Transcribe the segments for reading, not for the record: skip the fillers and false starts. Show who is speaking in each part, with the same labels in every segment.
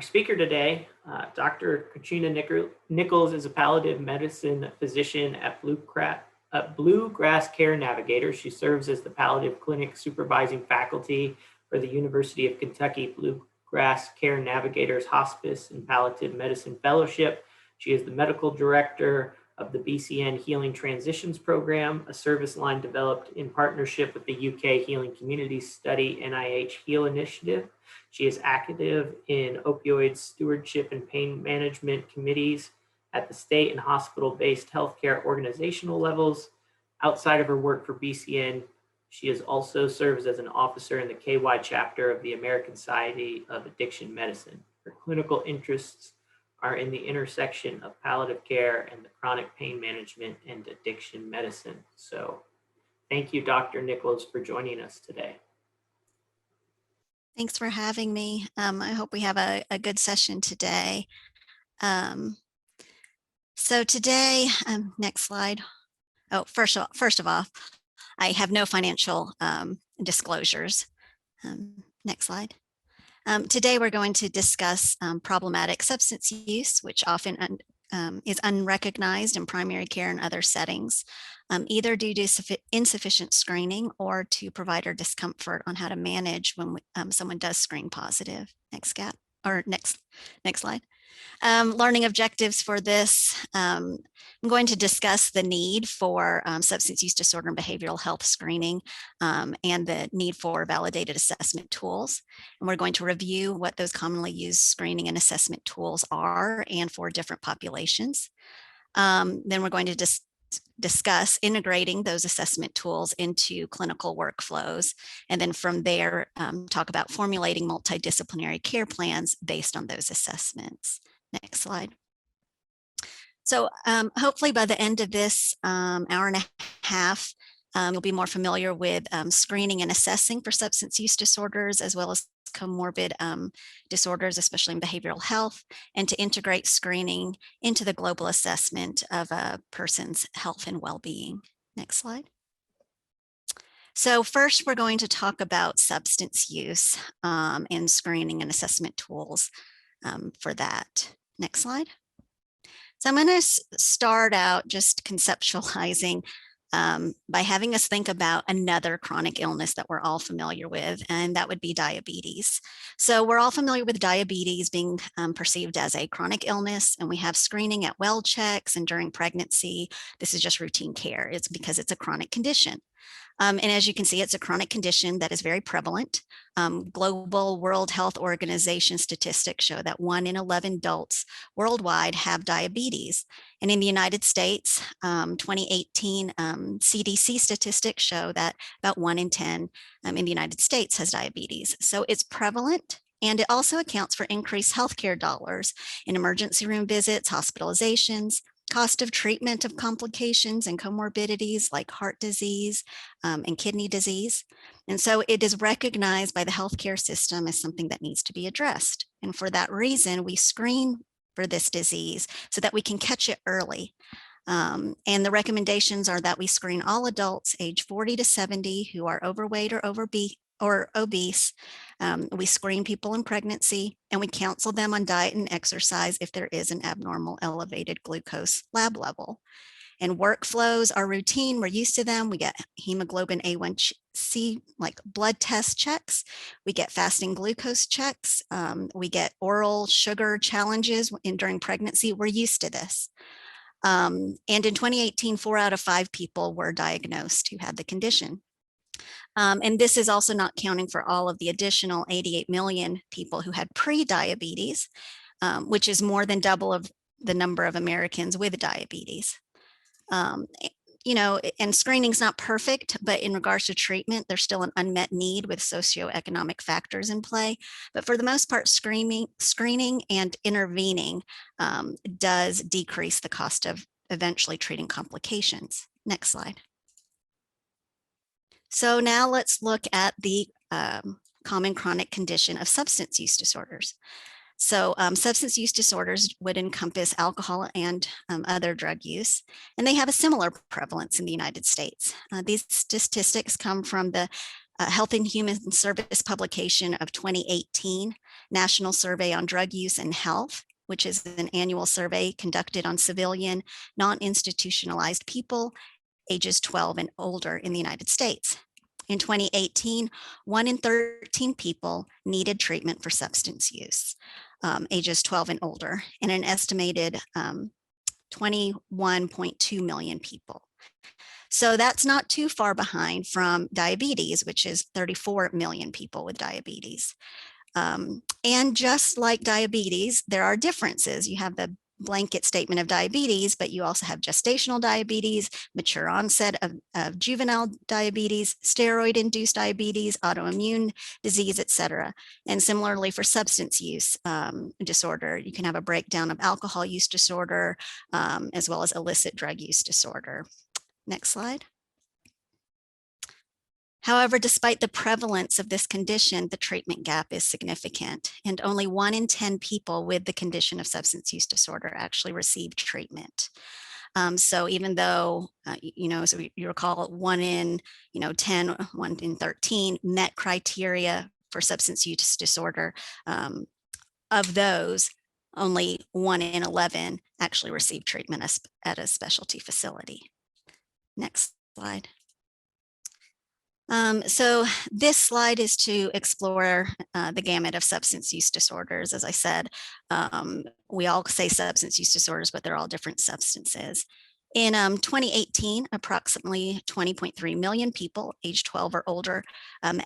Speaker 1: Our speaker today, Dr. Katrina Nichols, is a palliative medicine physician at Bluegrass Care Navigator. She serves as the palliative clinic supervising faculty for the University of Kentucky Bluegrass Care Navigators Hospice and Palliative Medicine Fellowship. She is the medical director of the BCN Healing Transitions Program, a service line developed in partnership with the UK Healing Communities Study NIH HEAL Initiative. She is active in opioid stewardship and pain management committees at the state and hospital-based healthcare organizational levels. Outside of her work for BCN, she has also serves as an officer in the KY chapter of the American Society of Addiction Medicine. Her clinical interests are in the intersection of palliative care and the chronic pain management and addiction medicine. So thank you, Dr. Nichols, for joining us today.
Speaker 2: Thanks for having me. I hope we have a good session today. So today, next slide. Oh, first of all, I have no financial disclosures. Next slide. Today, we're going to discuss problematic substance use, which often is unrecognized in primary care and other settings, either due to insufficient screening or to provider discomfort on how to manage when someone does screen positive. Next slide. Learning objectives for this. I'm going to discuss the need for substance use disorder and behavioral health screening and the need for validated assessment tools. And we're going to review what those commonly used screening and assessment tools are and for different populations. Then we're going to discuss integrating those assessment tools into clinical workflows. And then from there, talk about formulating multidisciplinary care plans based on those assessments. Next slide. So hopefully by the end of this hour and a half, you'll be more familiar with screening and assessing for substance use disorders, as well as comorbid disorders, especially in behavioral health, and to integrate screening into the global assessment of a person's health and well-being. Next slide. So first, we're going to talk about substance use and screening and assessment tools for that. Next slide. So I'm going to start out just conceptualizing by having us think about another chronic illness that we're all familiar with, and that would be diabetes. So we're all familiar with diabetes being perceived as a chronic illness, and we have screening at well checks and during pregnancy. This is just routine care. It's because it's a chronic condition. And as you can see, it's a chronic condition that is very prevalent. Global World Health Organization statistics show that 1 in 11 adults worldwide have diabetes. And in the United States, 2018 CDC statistics show that about 1 in 10 in the United States has diabetes. So it's prevalent. And it also accounts for increased healthcare dollars in emergency room visits, hospitalizations, cost of treatment of complications and comorbidities like heart disease and kidney disease. And so it is recognized by the healthcare system as something that needs to be addressed. And for that reason, we screen for this disease so that we can catch it early. And the recommendations are that we screen all adults age 40 to 70 who are overweight or obese. We screen people in pregnancy, and we counsel them on diet and exercise if there is an abnormal elevated glucose lab level. And workflows are routine. We're used to them. We get hemoglobin A1C, like blood test checks. We get fasting glucose checks. We get oral sugar challenges during pregnancy. We're used to this. And in 2018, 4 out of 5 people were diagnosed who had the condition. And this is also not counting for all of the additional 88 million people who had pre-diabetes, which is more than double of the number of Americans with diabetes. And screening's not perfect, but in regards to treatment, there's still an unmet need with socioeconomic factors in play. But for the most part, screening and intervening does decrease the cost of eventually treating complications. Next slide. So now let's look at the common chronic condition of substance use disorders. So substance use disorders would encompass alcohol and other drug use, and they have a similar prevalence in the United States. These statistics come from the Health and Human Service publication of 2018, National Survey on Drug Use and Health, which is an annual survey conducted on civilian, non-institutionalized people ages 12 and older in the United States. In 2018, 1 in 13 people needed treatment for substance use, ages 12 and older, and an estimated 21.2 million people. So that's not too far behind from diabetes, which is 34 million people with diabetes. And just like diabetes, there are differences. You have the blanket statement of diabetes, but you also have gestational diabetes, mature onset of juvenile diabetes, steroid-induced diabetes, autoimmune disease, et cetera. And similarly for substance use disorder, you can have a breakdown of alcohol use disorder, as well as illicit drug use disorder. Next slide. However, despite the prevalence of this condition, the treatment gap is significant, and only 1 in 10 people with the condition of substance use disorder actually receive treatment. So even though, so you recall 1 in 10, 1 in 13 met criteria for substance use disorder, of those, only 1 in 11 actually received treatment at a specialty facility. Next slide. So this slide is to explore the gamut of substance use disorders. As I said, we all say substance use disorders, but they're all different substances. In 2018, approximately 20.3 million people aged 12 or older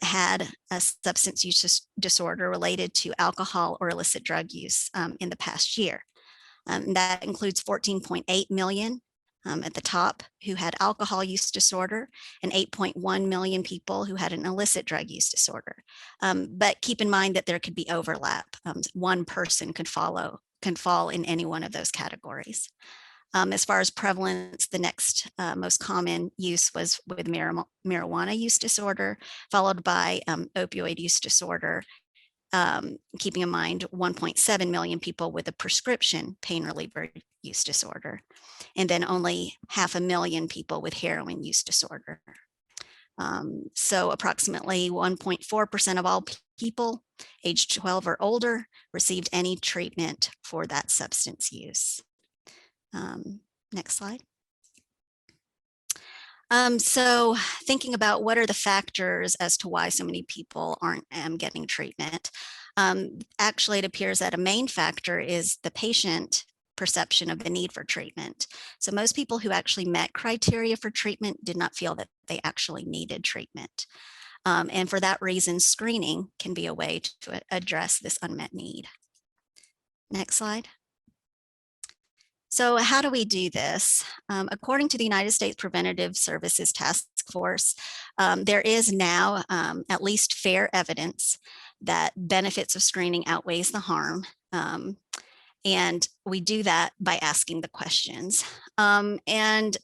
Speaker 2: had a substance use disorder related to alcohol or illicit drug use in the past year. That includes 14.8 million at the top who had alcohol use disorder, and 8.1 million people who had an illicit drug use disorder. But keep in mind that there could be overlap. One person could fall in any one of those categories. As far as prevalence, the next most common use was with marijuana use disorder, followed by opioid use disorder, keeping in mind 1.7 million people with a prescription pain reliever use disorder, and then only 500,000 people with heroin use disorder. So approximately 1.4% of all people aged 12 or older received any treatment for that substance use. Next slide. So thinking about what are the factors as to why so many people aren't getting treatment, actually it appears that a main factor is the patient perception of the need for treatment. So most people who actually met criteria for treatment did not feel that they actually needed treatment. And for that reason, screening can be a way to address this unmet need. Next slide. So how do we do this? According to the United States Preventative Services Task Force, there is now at least fair evidence that benefits of screening outweighs the harm. And we do that by asking the questions. And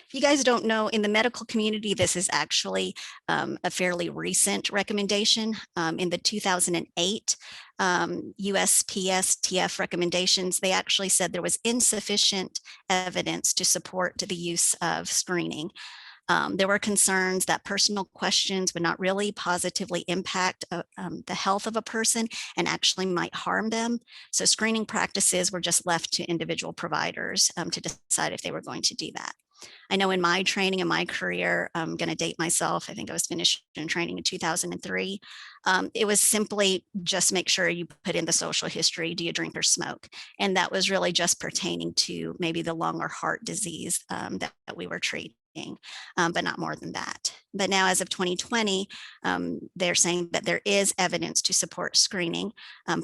Speaker 2: if you guys don't know, in the medical community, this is actually a fairly recent recommendation. In the 2008 USPSTF recommendations, they actually said there was insufficient evidence to support the use of screening. There were concerns that personal questions would not really positively impact the health of a person and actually might harm them. So screening practices were just left to individual providers to decide if they were going to do that. I know in my training, in my career, I'm going to date myself. I think I was finished in training in 2003. It was simply just make sure you put in the social history. Do you drink or smoke? And that was really just pertaining to maybe the lung or heart disease that we were treating. But not more than that. But now as of 2020, they're saying that there is evidence to support screening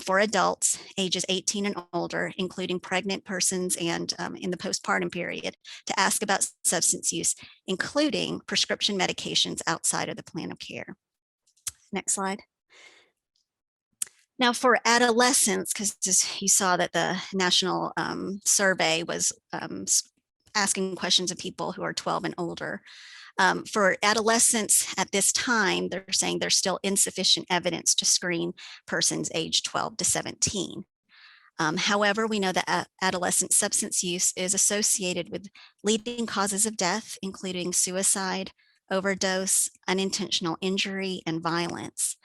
Speaker 2: for adults ages 18 and older, including pregnant persons and in the postpartum period, to ask about substance use, including prescription medications outside of the plan of care. Next slide. Now for adolescents, because you saw that the national survey was asking questions of people who are 12 and older. For adolescents at this time, they're saying there's still insufficient evidence to screen persons aged 12 to 17. However, we know that adolescent substance use is associated with leading causes of death, including suicide, overdose, unintentional injury, and violence.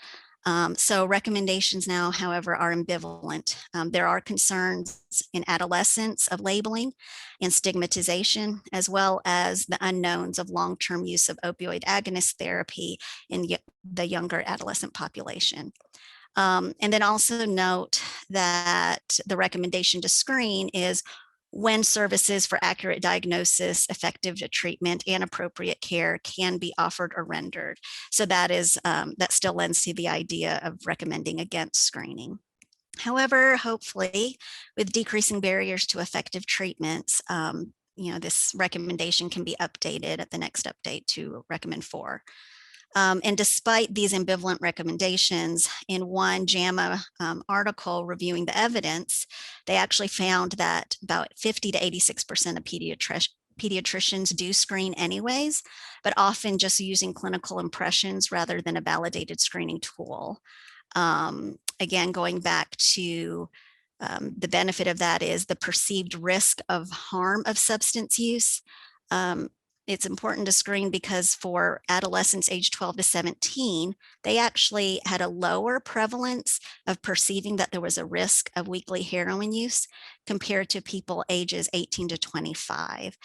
Speaker 2: So recommendations now, however, are ambivalent. There are concerns in adolescents of labeling and stigmatization, as well as the unknowns of long-term use of opioid agonist therapy in the younger adolescent population. And then also note that the recommendation to screen is when services for accurate diagnosis, effective treatment, and appropriate care can be offered or rendered. So that is that still lends to the idea of recommending against screening. However, hopefully, with decreasing barriers to effective treatments, this recommendation can be updated at the next update to recommend for. And despite these ambivalent recommendations, in one JAMA article reviewing the evidence, they actually found that about 50 to 86% of pediatricians do screen anyways, but often just using clinical impressions rather than a validated screening tool. Again, going back to the benefit of that is the perceived risk of harm of substance use. It's important to screen because for adolescents age 12 to 17, they actually had a lower prevalence of perceiving that there was a risk of weekly heroin use compared to people ages 18 to 25.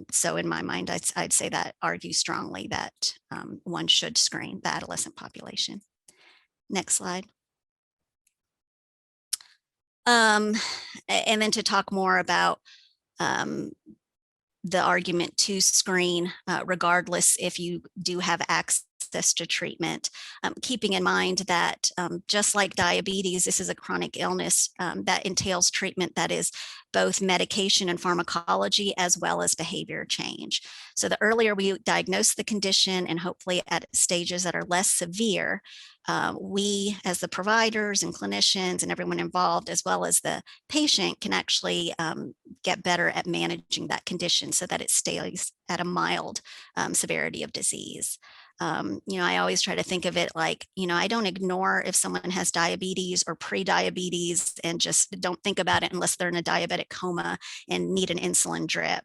Speaker 2: So in my mind, I'd say that argues strongly that one should screen the adolescent population. Next slide. And then to talk more about the argument to screen, regardless if you do have access to treatment, keeping in mind that just like diabetes, this is a chronic illness that entails treatment that is both medication and pharmacology as well as behavior change. So the earlier we diagnose the condition and hopefully at stages that are less severe, we as the providers and clinicians and everyone involved, as well as the patient, can actually get better at managing that condition so that it stays at a mild severity of disease. I always try to think of it like, I don't ignore if someone has diabetes or pre-diabetes and just don't think about it unless they're in a diabetic coma and need an insulin drip.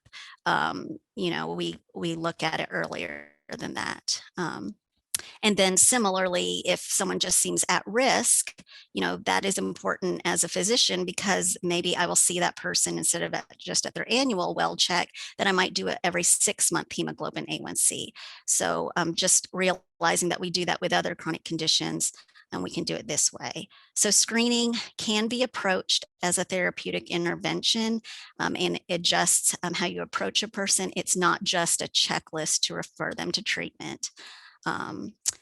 Speaker 2: We look at it earlier than that. And then similarly, if someone just seems at risk, that is important as a physician because maybe I will see that person instead of just at their annual well check, that I might do it every 6-month hemoglobin A1C. So just realizing that we do that with other chronic conditions and we can do it this way. So screening can be approached as a therapeutic intervention and adjusts how you approach a person. It's not just a checklist to refer them to treatment.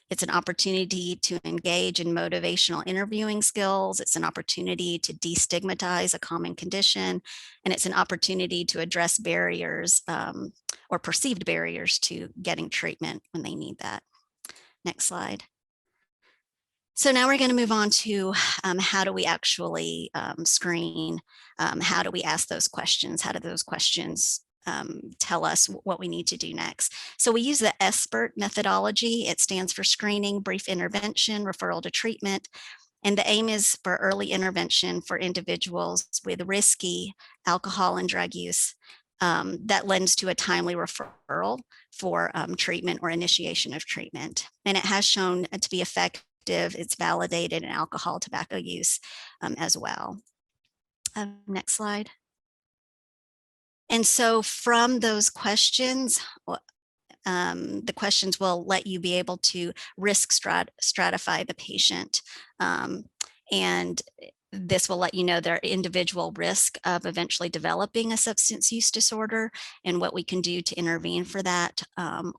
Speaker 2: It's an opportunity to engage in motivational interviewing skills. It's an opportunity to destigmatize a common condition, and it's an opportunity to address barriers or perceived barriers to getting treatment when they need that. Next slide. So now we're going to move on to how do we actually screen? How do we ask those questions? How do those questions tell us what we need to do next? So we use the SBIRT methodology. It stands for screening, brief intervention, referral to treatment. And the aim is for early intervention for individuals with risky alcohol and drug use that lends to a timely referral for treatment or initiation of treatment. And it has shown to be effective. It's validated in alcohol, tobacco use as well. Next slide. And so from those questions, the questions will let you be able to risk stratify the patient. And this will let you know their individual risk of eventually developing a substance use disorder and what we can do to intervene for that,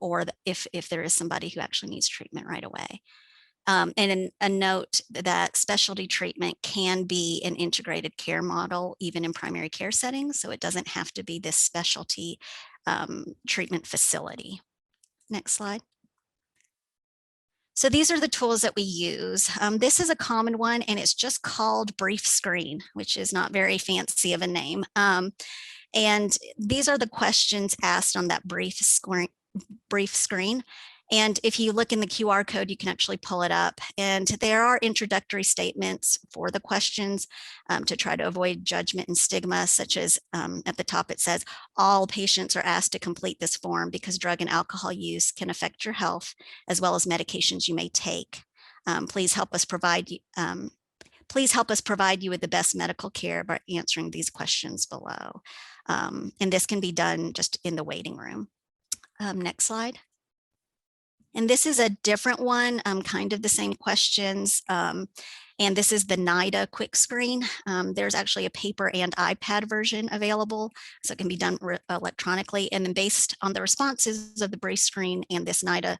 Speaker 2: or if there is somebody who actually needs treatment right away. And a note that specialty treatment can be an integrated care model, even in primary care settings. So it doesn't have to be this specialty treatment facility. Next slide. So these are the tools that we use. This is a common one, and it's just called Brief Screen, which is not very fancy of a name. And these are the questions asked on that brief screen. And if you look in the QR code, you can actually pull it up. And there are introductory statements for the questions to try to avoid judgment and stigma, such as at the top it says, all patients are asked to complete this form because drug and alcohol use can affect your health as well as medications you may take. Please help us provide you with the best medical care by answering these questions below. And this can be done just in the waiting room. Next slide. And this is a different one, kind of the same questions. And this is the NIDA quick screen. There's actually a paper and iPad version available, so it can be done electronically. And then based on the responses of the brief screen and this NIDA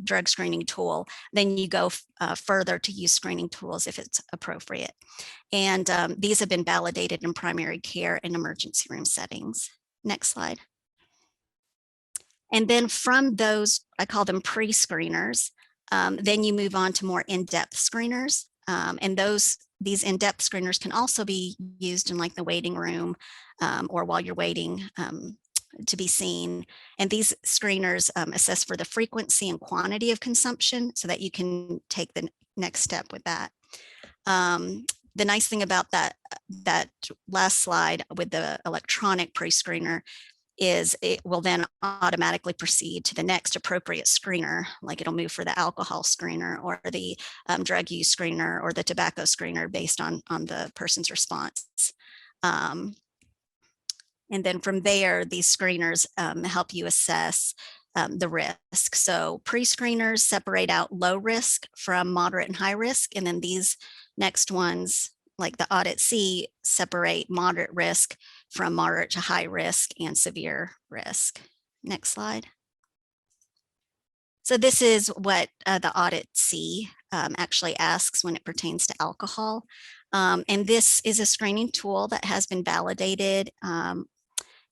Speaker 2: drug screening tool, then you go further to use screening tools if it's appropriate. And these have been validated in primary care and emergency room settings. Next slide. And then from those, I call them pre-screeners, then you move on to more in-depth screeners. And these in-depth screeners can also be used in like the waiting room or while you're waiting to be seen. And these screeners assess for the frequency and quantity of consumption so that you can take the next step with that. The nice thing about that last slide with the electronic pre-screener is it will then automatically proceed to the next appropriate screener, like it'll move for the alcohol screener or the drug use screener or the tobacco screener based on the person's response. And then from there, these screeners help you assess the risk. So pre-screeners separate out low risk from moderate and high risk. And then these next ones, like the audit C, separate moderate risk from moderate to high risk and severe risk. Next slide. So this is what the audit C actually asks when it pertains to alcohol. And this is a screening tool that has been validated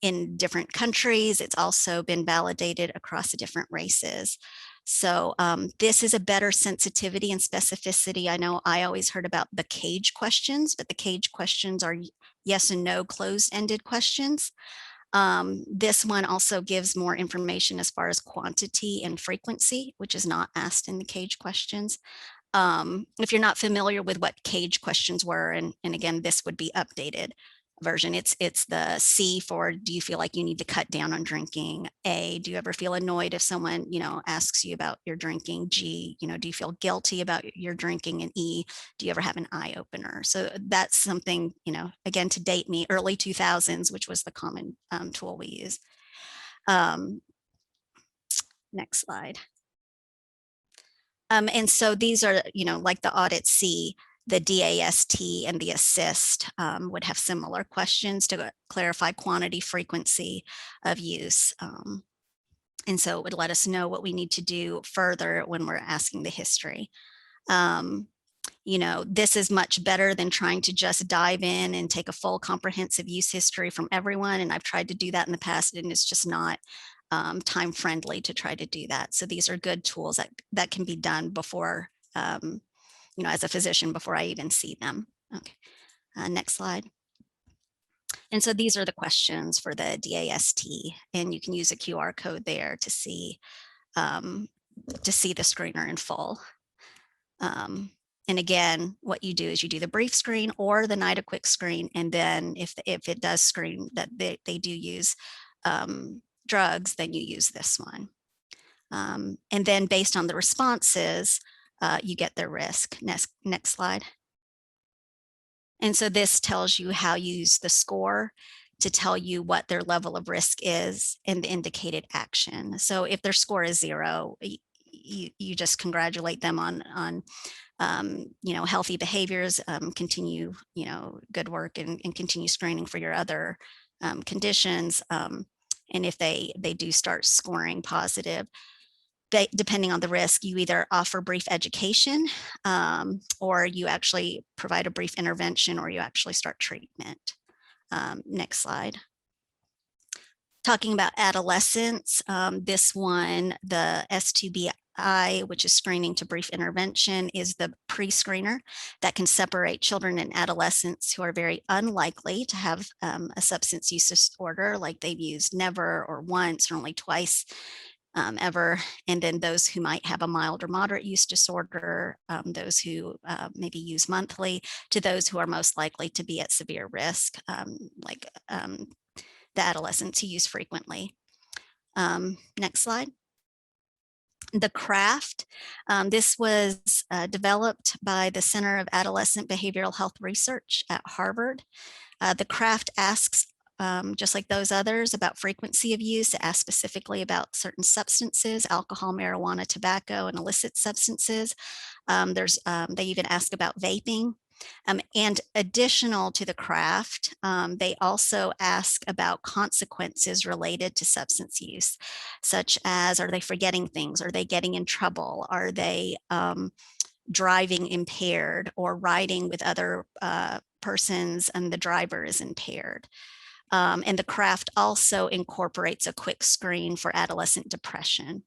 Speaker 2: in different countries. It's also been validated across the different races. So this is a better sensitivity and specificity. I know I always heard about the CAGE questions, but the CAGE questions are yes and no closed-ended questions. This one also gives more information as far as quantity and frequency, which is not asked in the CAGE questions. If you're not familiar with what CAGE questions were, and again, this would be updated version. It's the C for, do you feel like you need to cut down on drinking? A, do you ever feel annoyed if someone, asks you about your drinking? G, do you feel guilty about your drinking? And E, do you ever have an eye opener? So that's something, again, to date me, early 2000s, which was the common tool we use. Next slide. And so these are, like the audit C, the DAST and the assist would have similar questions to clarify quantity, frequency of use. And so it would let us know what we need to do further when we're asking the history. This is much better than trying to just dive in and take a full comprehensive use history from everyone. And I've tried to do that in the past, and it's just not time friendly to try to do that. So these are good tools that can be done before as a physician before I even see them. Okay, next slide. And so these are the questions for the DAST, and you can use a QR code there to see the screener in full. And again, what you do is you do the brief screen or the NIDA quick screen, and then if it does screen that they do use drugs, then you use this one. And then based on the responses, you get their risk. Next slide. And so this tells you how you use the score to tell you what their level of risk is and the indicated action. So if their score is 0, you just congratulate them on healthy behaviors, continue, good work and continue screening for your other conditions. And if they do start scoring positive, depending on the risk, you either offer brief education or you actually provide a brief intervention or you actually start treatment. Next slide. Talking about adolescents, this one, the S2BI, which is screening to brief intervention, is the pre-screener that can separate children and adolescents who are very unlikely to have a substance use disorder, like they've used never or once or only twice ever. And then those who might have a mild or moderate use disorder, those who maybe use monthly, to those who are most likely to be at severe risk, like the adolescents who use frequently. Next slide. The CRAFT, this was developed by the Center of Adolescent Behavioral Health Research at Harvard. The CRAFT asks, just like those others, about frequency of use. It asks specifically about certain substances, alcohol, marijuana, tobacco, and illicit substances. They even ask about vaping. And additional to the CRAFT, they also ask about consequences related to substance use, such as, are they forgetting things? Are they getting in trouble? Are they driving impaired or riding with other persons and the driver is impaired? And the CRAFT also incorporates a quick screen for adolescent depression.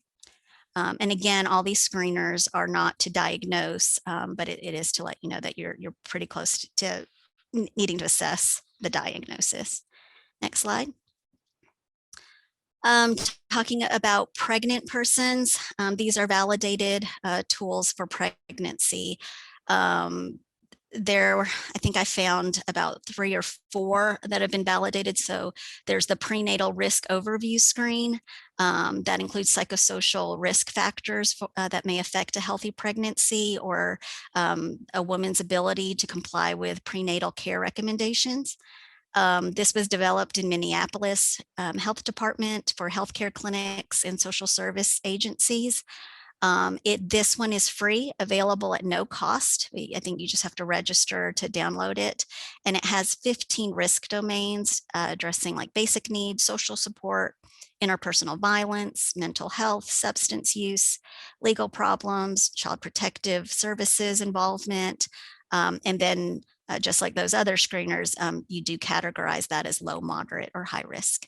Speaker 2: And again, all these screeners are not to diagnose, but it is to let you know that you're pretty close to needing to assess the diagnosis. Next slide. Talking about pregnant persons, these are validated tools for pregnancy. I think I found about 3 or 4 that have been validated. So there's the prenatal risk overview screen that includes psychosocial risk factors that may affect a healthy pregnancy or a woman's ability to comply with prenatal care recommendations. This was developed in Minneapolis Health Department for healthcare clinics and social service agencies. This one is free, available at no cost. I think you just have to register to download it. And it has 15 risk domains addressing like basic needs, social support, interpersonal violence, mental health, substance use, legal problems, child protective services involvement. And then just like those other screeners, you do categorize that as low, moderate, or high risk.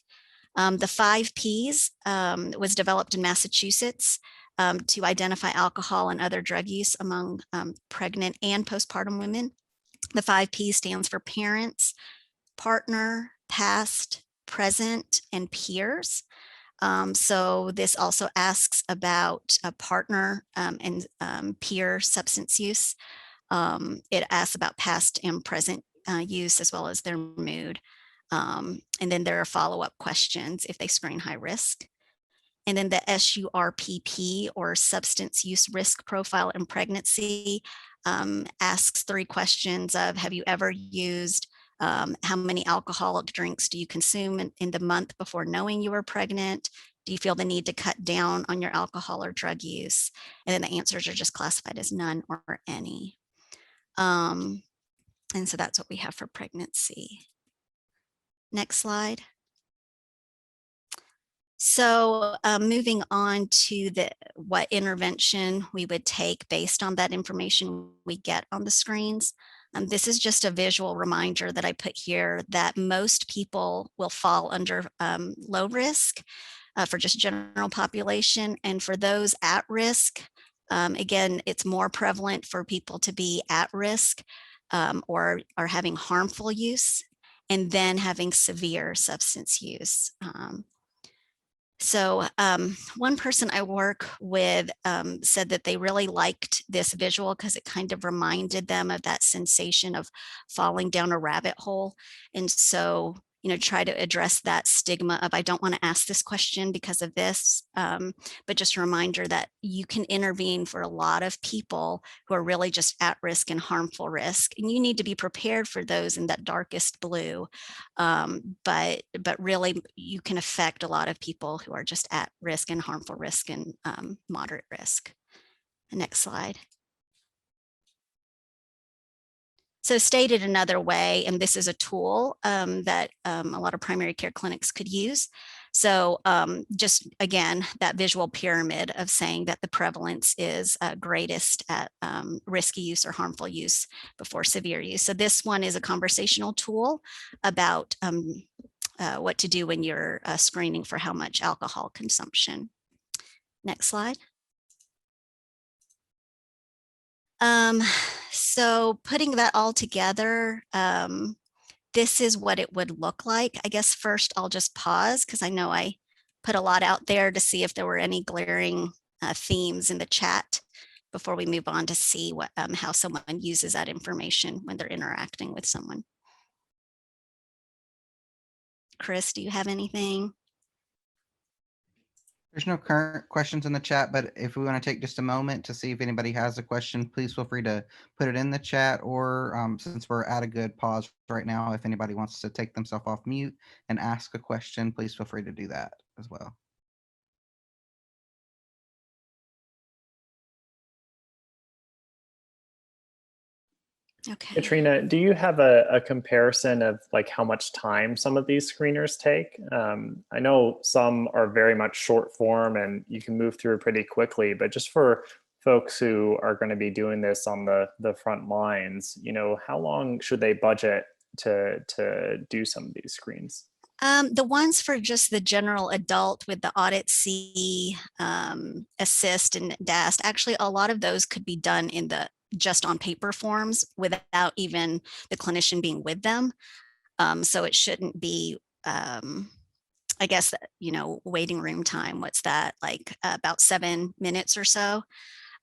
Speaker 2: The 5 Ps was developed in Massachusetts to identify alcohol and other drug use among pregnant and postpartum women. The 5 Ps stands for parents, partner, past, present, and peers. So this also asks about a partner and peer substance use. It asks about past and present use as well as their mood. And then there are follow-up questions if they screen high risk. And then the SURPP, or substance use risk profile in pregnancy, asks 3 questions of, have you ever used, how many alcoholic drinks do you consume in the month before knowing you were pregnant? Do you feel the need to cut down on your alcohol or drug use? And then the answers are just classified as none or any. And so that's what we have for pregnancy. Next slide. So moving on to what intervention we would take based on that information we get on the screens. This is just a visual reminder that I put here that most people will fall under low risk for just general population. And for those at risk, again, it's more prevalent for people to be at risk or are having harmful use and then having severe substance use. So one person I work with said that they really liked this visual because it kind of reminded them of that sensation of falling down a rabbit hole. And so, try to address that stigma of, I don't want to ask this question because of this, but just a reminder that you can intervene for a lot of people who are really just at risk and harmful risk. And you need to be prepared for those in that darkest blue. But really you can affect a lot of people who are just at risk and harmful risk and moderate risk. Next slide. So stated another way, and this is a tool that a lot of primary care clinics could use. So just again, that visual pyramid of saying that the prevalence is greatest at risky use or harmful use before severe use. So this one is a conversational tool about what to do when you're screening for how much alcohol consumption. Next slide. So putting that all together, this is what it would look like. I guess first I'll just pause because I know I put a lot out there to see if there were any glaring themes in the chat before we move on to see what how someone uses that information when they're interacting with someone. Chris, do you have anything?
Speaker 3: There's no current questions in the chat, but if we want to take just a moment to see if anybody has a question, please feel free to put it in the chat, or since we're at a good pause right now, if anybody wants to take themselves off mute and ask a question, please feel free to do that as well.
Speaker 2: Okay.
Speaker 4: Katrina, do you have a comparison of like how much time some of these screeners take? I know some are very much short form and you can move through pretty quickly, but just for folks who are going to be doing this on the front lines, you know, how long should they budget to do some of these screens?
Speaker 2: The ones for just the general adult with the Audit C, Assist, and DAST, actually a lot of those could be done in the just on paper forms without even the clinician being with them. So it shouldn't be, I guess, you know, waiting room time. What's that, like about 7 minutes or so?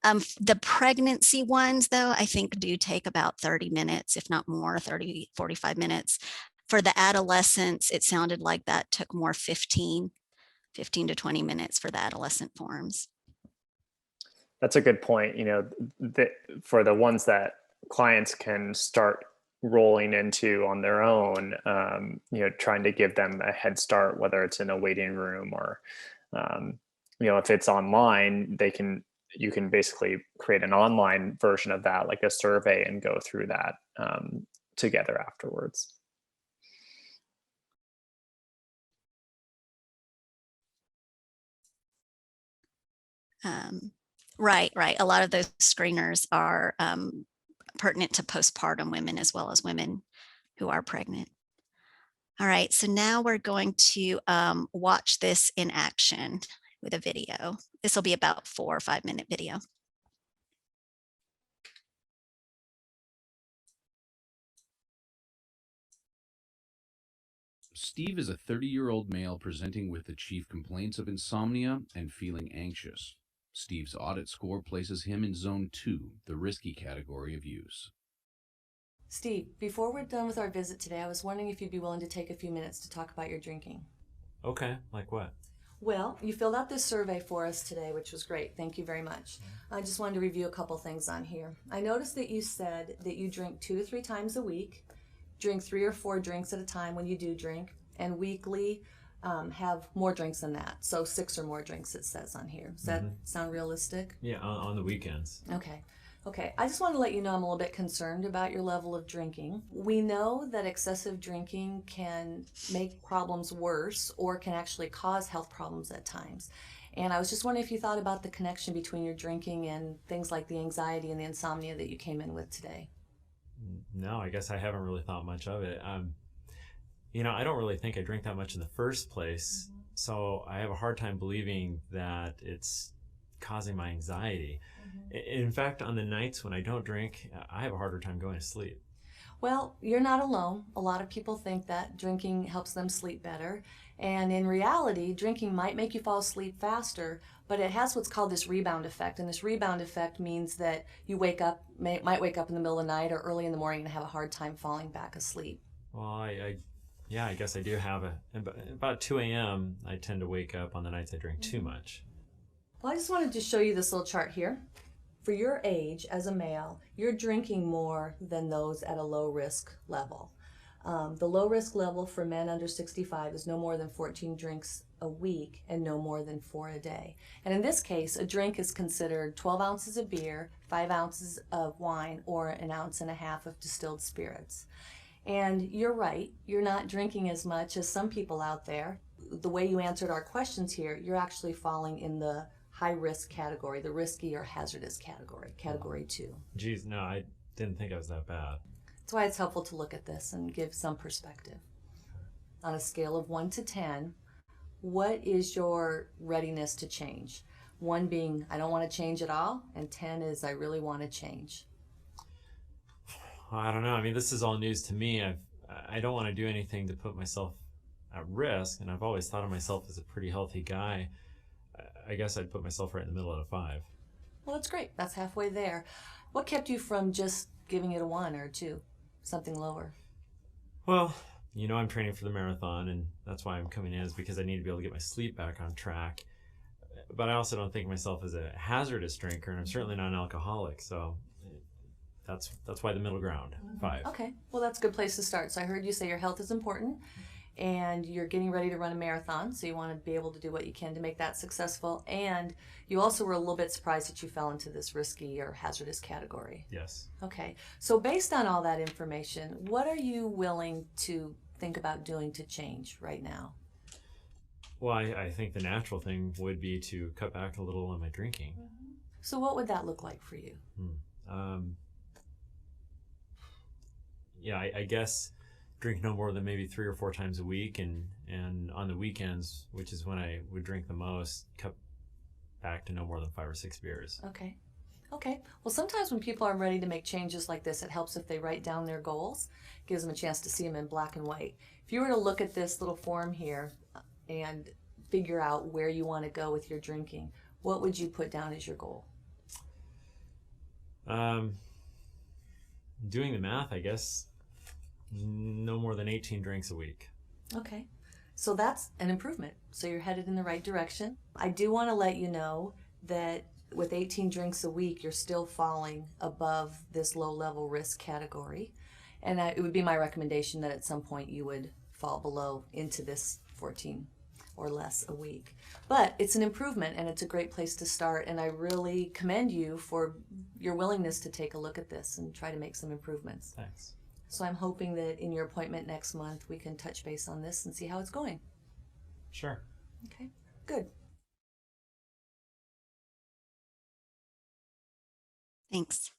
Speaker 2: The pregnancy ones, though, I think do take about 30 minutes, if not more, 30, 45 minutes. For the adolescents, it sounded like that took more 15 to 20 minutes for the adolescent forms.
Speaker 4: That's a good point. You know, for the ones that clients can start rolling into on their own, you know, trying to give them a head start, whether it's in a waiting room or, you know, if it's online, you can basically create an online version of that, like a survey, and go through that together afterwards.
Speaker 2: Right. A lot of those screeners are pertinent to postpartum women as well as women who are pregnant. All right, so now we're going to watch this in action with a video. This will be about 4 or 5 minute video.
Speaker 5: Steve is a 30-year-old male presenting with the chief complaints of insomnia and feeling anxious. Steve's audit score places him in Zone 2, the risky category of use.
Speaker 6: Steve, before we're done with our visit today, I was wondering if you'd be willing to take a few minutes to talk about your drinking.
Speaker 7: Okay, like what?
Speaker 6: Well, you filled out this survey for us today, which was great. Thank you very much. I just wanted to review a couple things on here. I noticed that you said that you drink 2 to 3 times a week, drink 3 or 4 drinks at a time when you do drink, and weekly have more drinks than that. So 6 or more drinks, it says on here. Does that sound realistic?
Speaker 7: Yeah, on the weekends.
Speaker 6: Okay, I just want to let you know I'm a little bit concerned about your level of drinking. We know that excessive drinking can make problems worse or can actually cause health problems at times. And I was just wondering if you thought about the connection between your drinking and things like the anxiety and the insomnia that you came in with today.
Speaker 7: No, I guess I haven't really thought much of it. You know, I don't really think I drink that much in the first place, so I have a hard time believing that it's causing my anxiety. In fact, on the nights when I don't drink, I have a harder time going to sleep.
Speaker 6: Well, you're not alone. A lot of people think that drinking helps them sleep better. And in reality, drinking might make you fall asleep faster, but it has what's called this rebound effect. And this rebound effect means that you might wake up in the middle of the night or early in the morning and have a hard time falling back asleep.
Speaker 7: Well, yeah, I guess I do have about 2 a.m. I tend to wake up on the nights I drink too much.
Speaker 6: Well, I just wanted to show you this little chart here. For your age as a male, you're drinking more than those at a low risk level. The low risk level for men under 65 is no more than 14 drinks a week and no more than 4 a day. And in this case, a drink is considered 12 ounces of beer, 5 ounces of wine, or 1.5 ounces of distilled spirits. And you're right, you're not drinking as much as some people out there. The way you answered our questions here, you're actually falling in the high risk category, the risky or hazardous category, category 2.
Speaker 7: Geez, no, I didn't think I was that bad.
Speaker 6: That's why it's helpful to look at this and give some perspective. On a scale of 1 to 10, what is your readiness to change? 1 being, I don't want to change at all, and 10 is, I really want to change.
Speaker 7: I don't know. I mean, this is all news to me. I don't want to do anything to put myself at risk, and I've always thought of myself as a pretty healthy guy, I guess I'd put myself right in the middle at a 5.
Speaker 6: Well, that's great. That's halfway there. What kept you from just giving it a 1 or 2, something lower?
Speaker 7: Well, you know, I'm training for the marathon, and that's why I'm coming in, is because I need to be able to get my sleep back on track. But I also don't think of myself as a hazardous drinker, and I'm certainly not an alcoholic. So that's why the middle ground, 5.
Speaker 6: Okay, well, that's a good place to start. So I heard you say your health is important, and you're getting ready to run a marathon, so you want to be able to do what you can to make that successful. And you also were a little bit surprised that you fell into this risky or hazardous category.
Speaker 7: Yes.
Speaker 6: Okay, so based on all that information, what are you willing to think about doing to change right now?
Speaker 7: Well, I think the natural thing would be to cut back a little on my drinking.
Speaker 6: So what would that look like for you?
Speaker 7: Yeah, I guess drink no more than maybe 3 or 4 times a week, and on the weekends, which is when I would drink the most, cut back to no more than 5 or 6 beers.
Speaker 6: Okay. Okay. Well, sometimes when people are ready to make changes like this, it helps if they write down their goals, gives them a chance to see them in black and white. If you were to look at this little form here and figure out where you want to go with your drinking, what would you put down as your goal?
Speaker 7: Doing the math, I guess, no more than 18 drinks a week.
Speaker 6: Okay. So that's an improvement. So you're headed in the right direction. I do want to let you know that with 18 drinks a week, you're still falling above this low-level risk category. And it would be my recommendation that at some point you would fall below into this 14 or less a week. But it's an improvement, and it's a great place to start. And I really commend you for your willingness to take a look at this and try to make some improvements.
Speaker 7: Thanks.
Speaker 6: So I'm hoping that in your appointment next month, we can touch base on this and see how it's going.
Speaker 7: Sure.
Speaker 6: Okay, good.
Speaker 2: Thanks.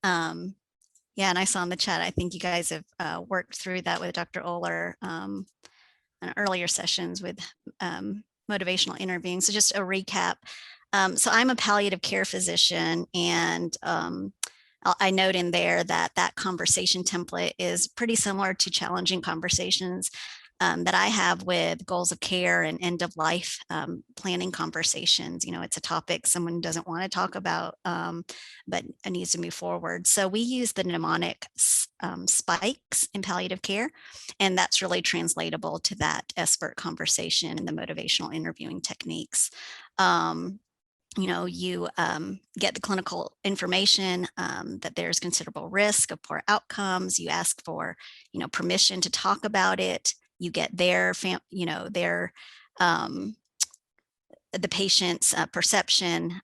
Speaker 2: Yeah, and I saw in the chat, I think you guys have worked through that with Dr. Oler in earlier sessions with motivational interviewing. So just a recap. So I'm a palliative care physician, and I note in there that that conversation template is pretty similar to challenging conversations that I have with goals of care and end of life planning conversations. You know, it's a topic someone doesn't want to talk about, but needs to move forward. So we use the mnemonic spikes in palliative care, and that's really translatable to that SBIRT conversation and the motivational interviewing techniques. You know, you get the clinical information that there's considerable risk of poor outcomes. You ask for, you know, permission to talk about it. You get their, the patient's perception,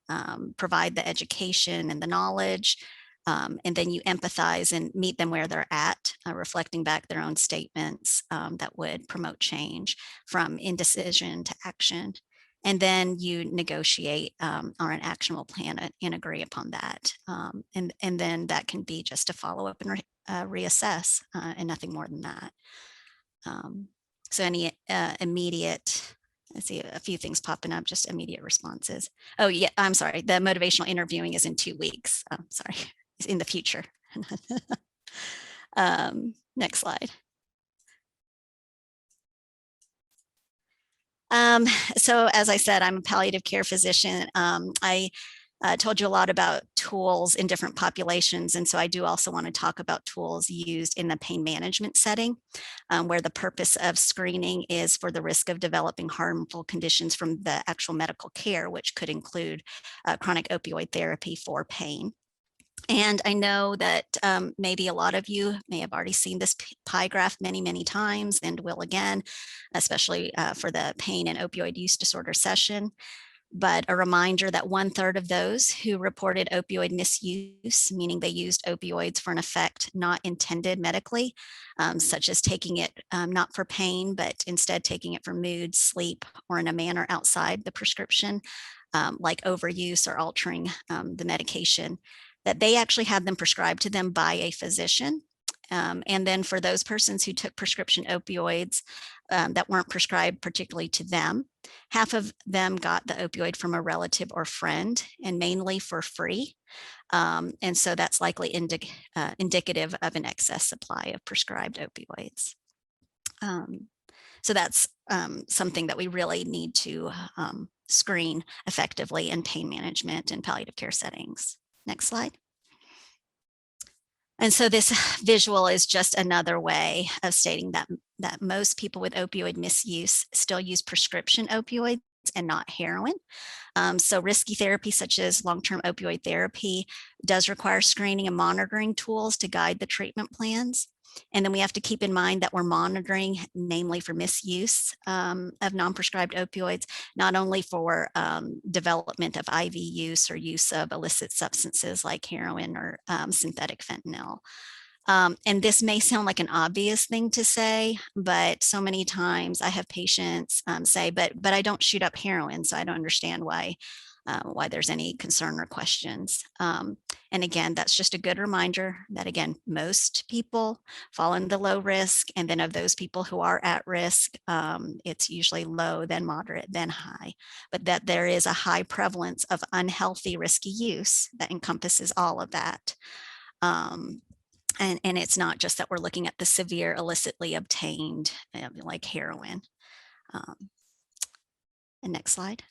Speaker 2: provide the education and the knowledge, and then you empathize and meet them where they're at, reflecting back their own statements that would promote change from indecision to action. And then you negotiate on an actionable plan and agree upon that. And then that can be just a follow up and reassess and nothing more than that. So any immediate, let's see, a few things popping up, just immediate responses. Oh yeah, I'm sorry. The motivational interviewing is in 2 weeks. Sorry, it's in the future. Next slide. So as I said, I'm a palliative care physician. I told you a lot about tools in different populations. And so I do also want to talk about tools used in the pain management setting, where the purpose of screening is for the risk of developing harmful conditions from the actual medical care, which could include chronic opioid therapy for pain. And I know that maybe a lot of you may have already seen this pie graph many, many times and will again, especially for the pain and opioid use disorder session. But a reminder that 1/3 of those who reported opioid misuse, meaning they used opioids for an effect not intended medically, such as taking it not for pain, but instead taking it for mood, sleep, or in a manner outside the prescription, like overuse or altering the medication, that they actually had them prescribed to them by a physician. And then for those persons who took prescription opioids that weren't prescribed particularly to them, half of them got the opioid from a relative or friend, and mainly for free. And so that's likely indicative of an excess supply of prescribed opioids. So that's something that we really need to screen effectively in pain management and palliative care settings. Next slide. And so this visual is just another way of stating that most people with opioid misuse still use prescription opioids and not heroin. So risky therapy such as long-term opioid therapy does require screening and monitoring tools to guide the treatment plans. And then we have to keep in mind that we're monitoring, namely for misuse of non-prescribed opioids, not only for development of IV use or use of illicit substances like heroin or synthetic fentanyl. And this may sound like an obvious thing to say, but so many times I have patients say, but I don't shoot up heroin, so I don't understand why there's any concern or questions. And again, that's just a good reminder that, again, most people fall in the low risk. And then of those people who are at risk, it's usually low, then moderate, then high. But that there is a high prevalence of unhealthy, risky use that encompasses all of that. And it's not just that we're looking at the severe illicitly obtained, like heroin. And next slide.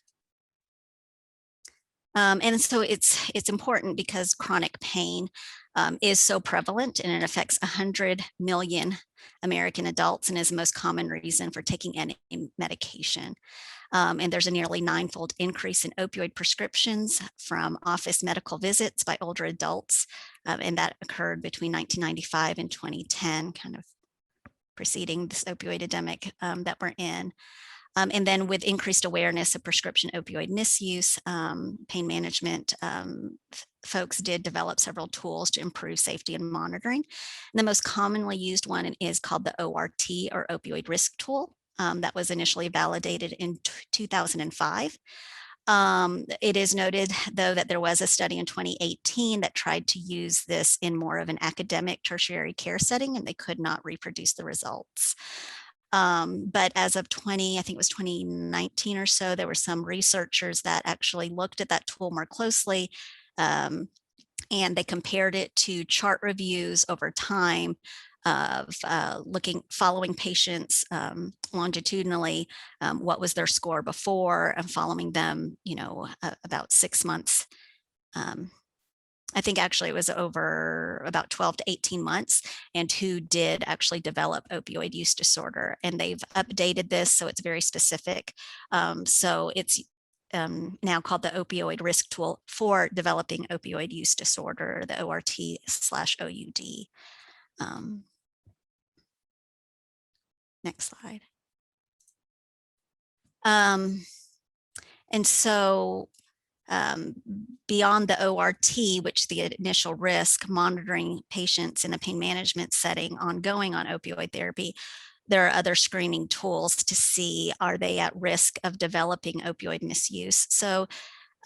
Speaker 2: And so it's important because chronic pain is so prevalent, and it affects 100 million American adults and is the most common reason for taking any medication. And there's a nearly 9-fold increase in opioid prescriptions from office medical visits by older adults. And that occurred between 1995 and 2010, kind of preceding this opioid epidemic that we're in. And then with increased awareness of prescription opioid misuse, pain management folks did develop several tools to improve safety and monitoring. And the most commonly used one is called the ORT, or opioid risk tool. That was initially validated in 2005. It is noted, though, that there was a study in 2018 that tried to use this in more of an academic tertiary care setting, and they could not reproduce the results. But as of I think it was 2019 or so, there were some researchers that actually looked at that tool more closely, and they compared it to chart reviews over time of following patients longitudinally, what was their score before, and following them, about 6 months. I think actually it was over about 12 to 18 months, and who did actually develop opioid use disorder. And they've updated this, so it's very specific. So it's now called the opioid risk tool for developing opioid use disorder, the ORT/OUD. Next slide. And so beyond the ORT, which the initial risk, monitoring patients in a pain management setting ongoing on opioid therapy, there are other screening tools to see, are they at risk of developing opioid misuse? So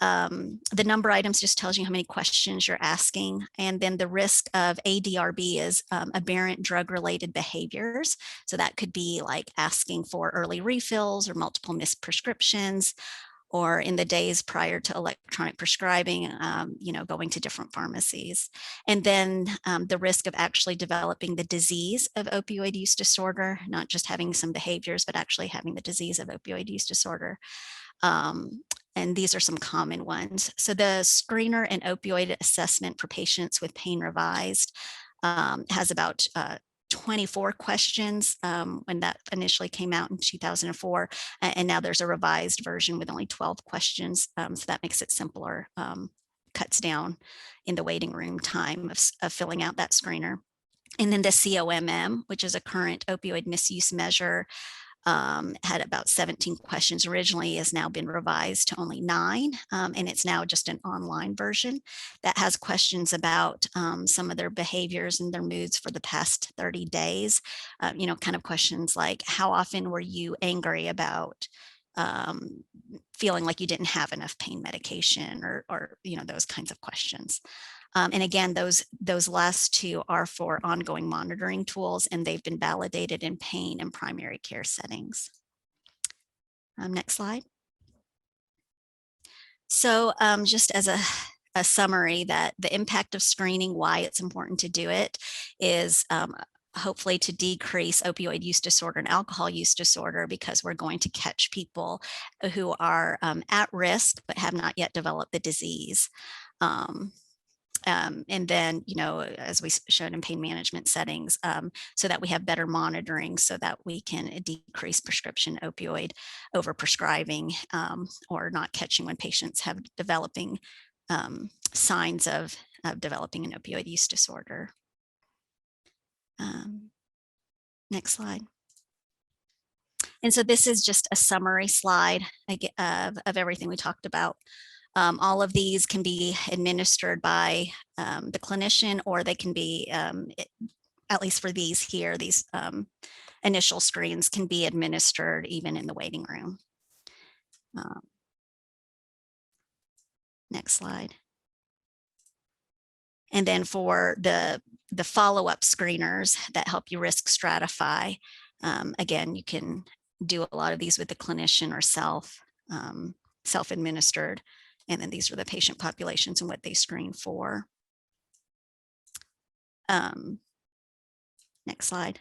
Speaker 2: the number of items just tells you how many questions you're asking. And then the risk of ADRB is aberrant drug-related behaviors. So that could be like asking for early refills or multiple missed prescriptions, or in the days prior to electronic prescribing, going to different pharmacies. And then the risk of actually developing the disease of opioid use disorder, not just having some behaviors, but actually having the disease of opioid use disorder. And these are some common ones. So the screener and opioid assessment for patients with pain revised has about 24 questions when that initially came out in 2004. And now there's a revised version with only 12 questions. So that makes it simpler, cuts down in the waiting room time of filling out that screener. And then the COMM, which is a current opioid misuse measure, had about 17 questions originally, has now been revised to only 9. And it's now just an online version that has questions about some of their behaviors and their moods for the past 30 days. Kind of questions like, how often were you angry about feeling like you didn't have enough pain medication, or those kinds of questions. And again, those last two are for ongoing monitoring tools, and they've been validated in pain and primary care settings. Next slide. So just as a summary, that the impact of screening, why it's important to do it, is hopefully to decrease opioid use disorder and alcohol use disorder, because we're going to catch people who are at risk but have not yet developed the disease. And then, as we showed in pain management settings, so that we have better monitoring, so that we can decrease prescription opioid overprescribing, or not catching when patients have developing signs of developing an opioid use disorder. Next slide. And so this is just a summary slide of everything we talked about. All of these can be administered by the clinician, or they can be, at least for these here, these initial screens can be administered even in the waiting room. Next slide. And then for the follow-up screeners that help you risk stratify, again, you can do a lot of these with the clinician or self-administered. And then these are the patient populations and what they screen for. Next slide.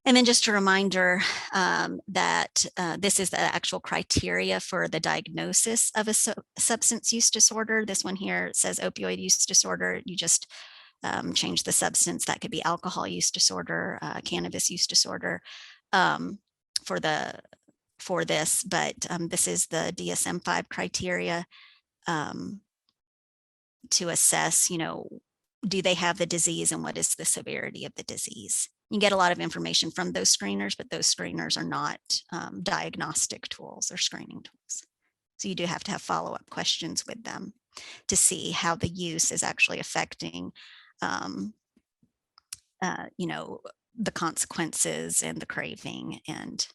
Speaker 2: And then just a reminder that this is the actual criteria for the diagnosis of a substance use disorder. This one here says opioid use disorder. You just change the substance. That could be alcohol use disorder, cannabis use disorder for this, but this is the DSM-5 criteria to assess, do they have the disease and what is the severity of the disease? You get a lot of information from those screeners, but those screeners are not diagnostic tools or screening tools. So you do have to have follow-up questions with them to see how the use is actually affecting, the consequences and the craving and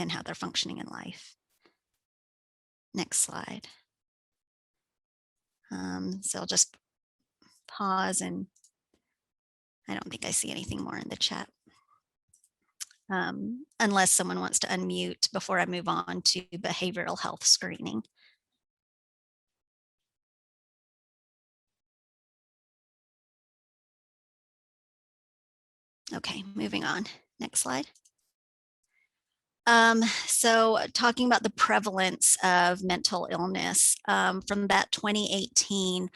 Speaker 2: how they're functioning in life. Next slide. So I'll just pause, and I don't think I see anything more in the chat. Unless someone wants to unmute before I move on to behavioral health screening. Okay, moving on. Next slide. So talking about the prevalence of mental illness, from that 2018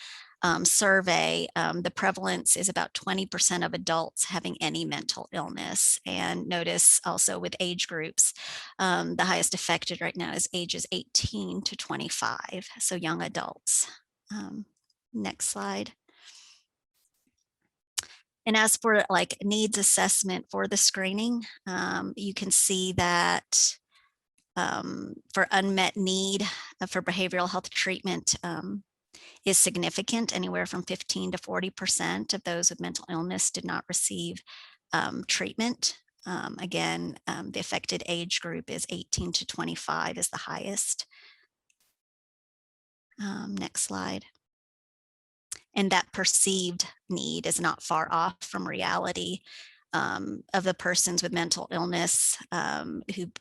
Speaker 2: survey, the prevalence is about 20% of adults having any mental illness. And notice also with age groups, the highest affected right now is ages 18 to 25, so young adults. Next slide. And as for like needs assessment for the screening, you can see that for unmet need for behavioral health treatment is significant. Anywhere from 15 to 40% of those with mental illness did not receive treatment. Again, the affected age group is 18 to 25 is the highest. Next slide. And that perceived need is not far off from reality of the persons with mental illness who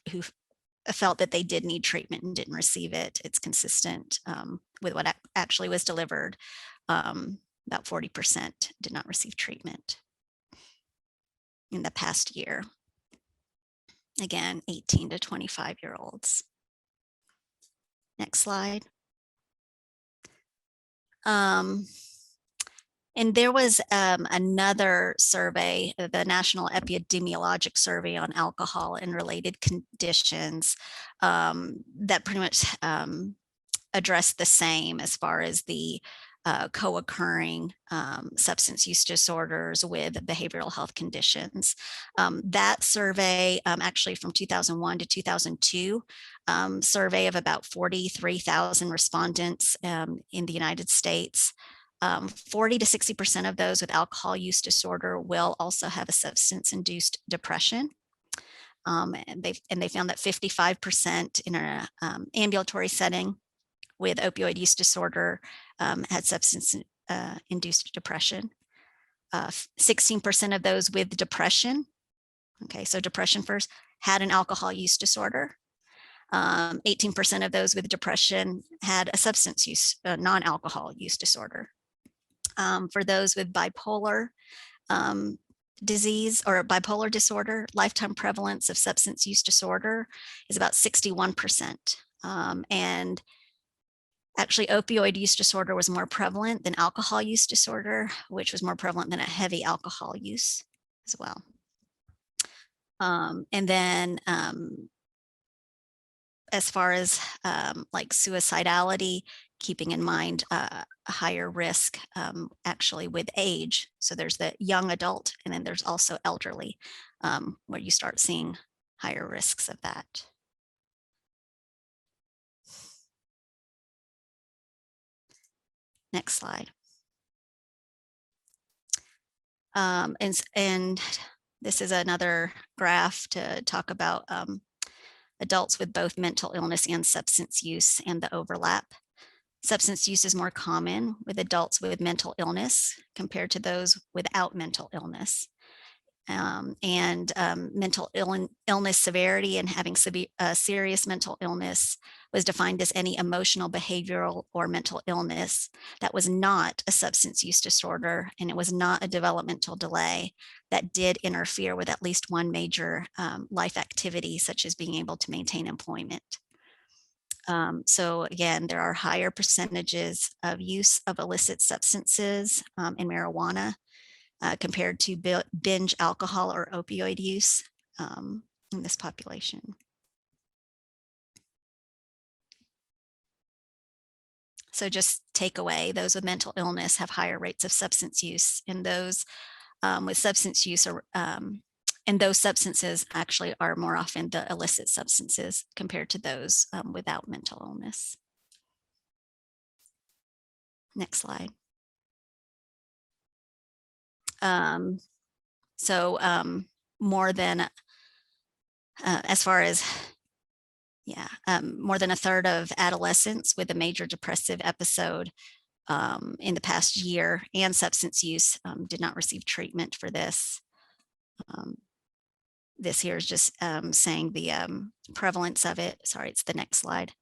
Speaker 2: felt that they did need treatment and didn't receive it. It's consistent with what actually was delivered. About 40% did not receive treatment in the past year. Again, 18 to 25-year-olds. Next slide. And there was another survey, the National Epidemiologic Survey on Alcohol and Related Conditions, that pretty much addressed the same as far as the co-occurring substance use disorders with behavioral health conditions. That survey, actually from 2001 to 2002, survey of about 43,000 respondents in the United States. 40 to 60% of those with alcohol use disorder will also have a substance-induced depression. And they found that 55% in an ambulatory setting with opioid use disorder had substance-induced depression. 16% of those with depression, okay, so depression first, had an alcohol use disorder. 18% of those with depression had a substance use, non-alcohol use disorder. For those with bipolar, disease or bipolar disorder, lifetime prevalence of substance use disorder is about 61%. And actually, opioid use disorder was more prevalent than alcohol use disorder, which was more prevalent than a heavy alcohol use as well. And then as far as like suicidality, keeping in mind a higher risk actually with age. So there's the young adult, and then there's also elderly, where you start seeing higher risks of that. Next slide. And this is another graph to talk about adults with both mental illness and substance use and the overlap. Substance use is more common with adults with mental illness compared to those without mental illness. Mental illness severity and having serious mental illness was defined as any emotional, behavioral, or mental illness that was not a substance use disorder, and it was not a developmental delay that did interfere with at least one major life activity, such as being able to maintain employment. So again, there are higher percentages of use of illicit substances and marijuana compared to binge alcohol or opioid use in this population. So just take away, those with mental illness have higher rates of substance use, and those with substance use are, and those substances actually are more often the illicit substances compared to those without mental illness. Next slide. More than, as far as, more than a third of adolescents with a major depressive episode in the past year and substance use did not receive treatment for this. This here is just saying the prevalence of it. Sorry, it's the next slide.